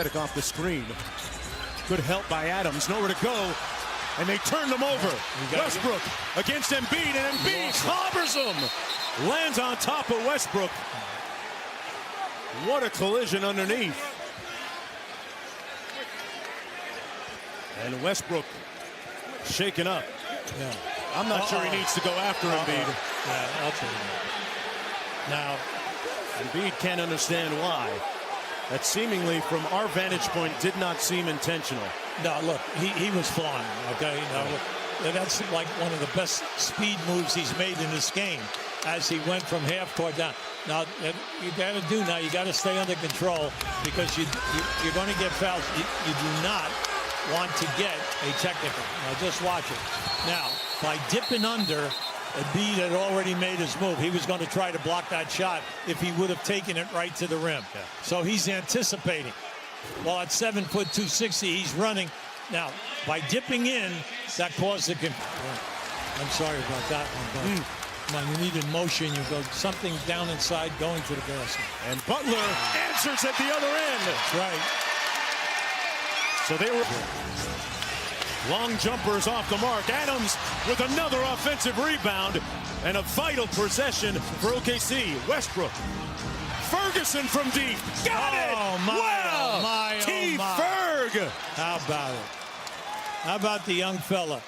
Off the screen. Good help by Adams. Nowhere to go. And they turned them over. Westbrook against Embiid, and Embiid clobbers him. Lands on top of Westbrook. What a collision underneath. And Westbrook shaken up. Yeah. I'm not sure he needs to go after Embiid. Yeah, I'll tell you that. Now, Embiid can't understand why. That seemingly, from our vantage point, did not seem intentional. no, look, he was flying, okay? That's like one of the best speed moves he's made in this game as he went from half court down. Now, you got to do now, you got to stay under control because you're going to get fouls. You do not want to get a technical. Now, just watch it. Now, by dipping under, Embiid had already made his move. He was going to try to block that shot if he would have taken it right to the rim. Yeah. So he's anticipating. Well, at 7 foot 260, he's running. Now, by dipping in, that caused the... I'm sorry about that one, but come on, you needed motion. You go something down inside, going to the basket. And Butler answers at the other end. That's right. So they were... Long jumpers off the mark. Adams with another offensive rebound and a vital possession for OKC. Westbrook. Ferguson from deep. Got it! Wow! T. Ferg! How about it? How about the young fella?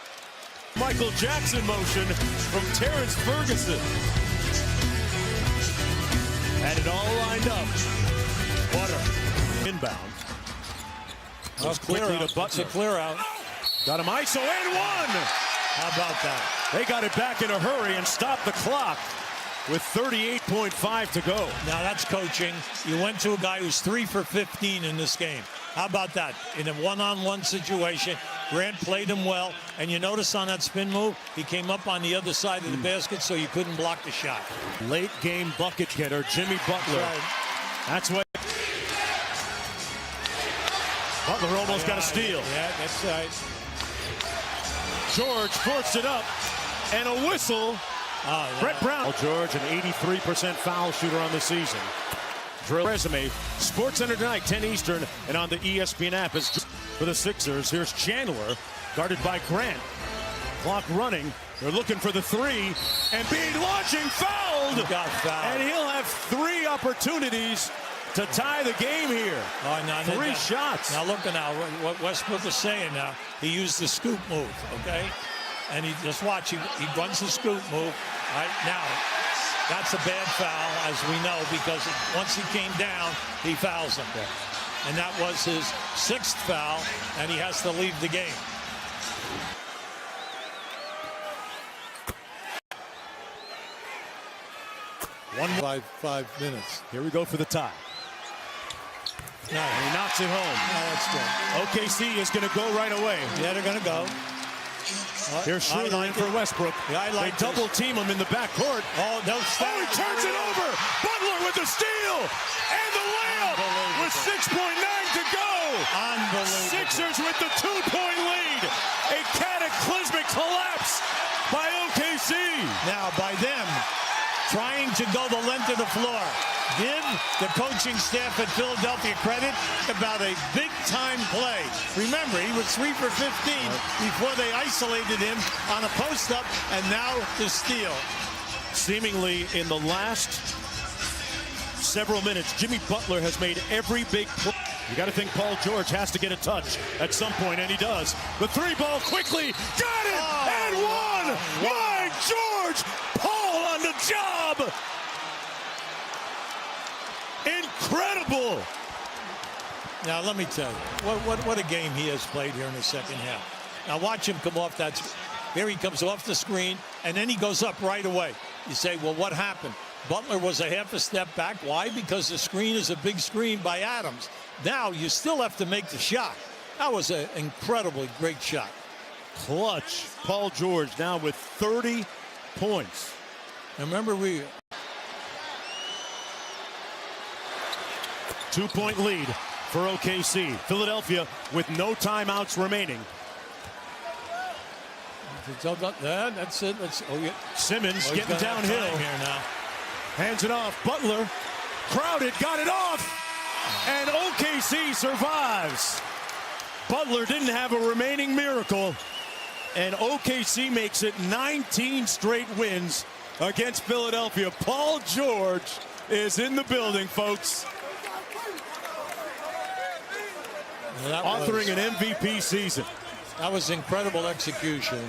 Michael Jackson motion from Terrence Ferguson. And it all lined up. Butter. Inbound. Goes quickly to Butler. It's a clear out. Got him ISO and one. How about that? They got it back in a hurry and stopped the clock with 38.5 to go. Now that's coaching. You went to a guy who's 3 for 15 in this game. How about that? In a one-on-one situation, Grant played him well. And you notice on that spin move, he came up on the other side of the basket so you couldn't block the shot. Late game bucket getter, Jimmy Butler. That's what. Butler almost got a steal. Yeah, that's right. George forced it up, and a whistle. Brett Brown. George, an 83% foul shooter on the season. Drill resume. SportsCenter tonight, 10 Eastern, and on the ESPN app. Is for the Sixers. Here's Chandler, guarded by Grant. Clock running. They're looking for the three. Embiid launching, fouled. He got fouled. And he'll have 3 opportunities to tie the game here. Three shots. Now look at now what Westbrook is saying now. He used the scoop move, okay? And he just watch. He runs the scoop move. Right now, that's a bad foul, as we know, because once he came down, he fouls him. Yeah. And that was his 6th foul, and he has to leave the game. Five minutes. Here we go for the tie. No. And he knocks it home. No, that's good. OKC is going to go right away. Yeah, they're going to go. Here's Schroeder in for Westbrook. Yeah, they double team him in the backcourt. Oh, no! He turns it over. Butler with the steal and the layup with 6.9 to go. Unbelievable. Sixers with the 2-point lead. A cataclysmic collapse by OKC. Now by them trying to go the length of the floor. Give the coaching staff at Philadelphia credit about a big-time play. Remember, he was 3 for 15 before they isolated him on a post-up, and now the steal. Seemingly in the last several minutes, Jimmy Butler has made every big play. You got to think Paul George has to get a touch at some point, and he does. The 3-ball quickly, got it, and one! My George, Paul on the job! Incredible! Now, let me tell you, what a game he has played here in the second half. Now, watch him come off that. Here he comes off the screen, and then he goes up right away. You say, well, what happened? Butler was a half a step back. Why? Because the screen is a big screen by Adams. Now, you still have to make the shot. That was an incredibly great shot. Clutch. Paul George now with 30 points. Now, remember, 2-point lead for OKC. Philadelphia with no timeouts remaining. That's it. Simmons getting downhill here now. Hands it off. Butler crowded, got it off. And OKC survives. Butler didn't have a remaining miracle. And OKC makes it 19 straight wins against Philadelphia. Paul George is in the building, folks. Well, authoring an MVP season. That was incredible execution.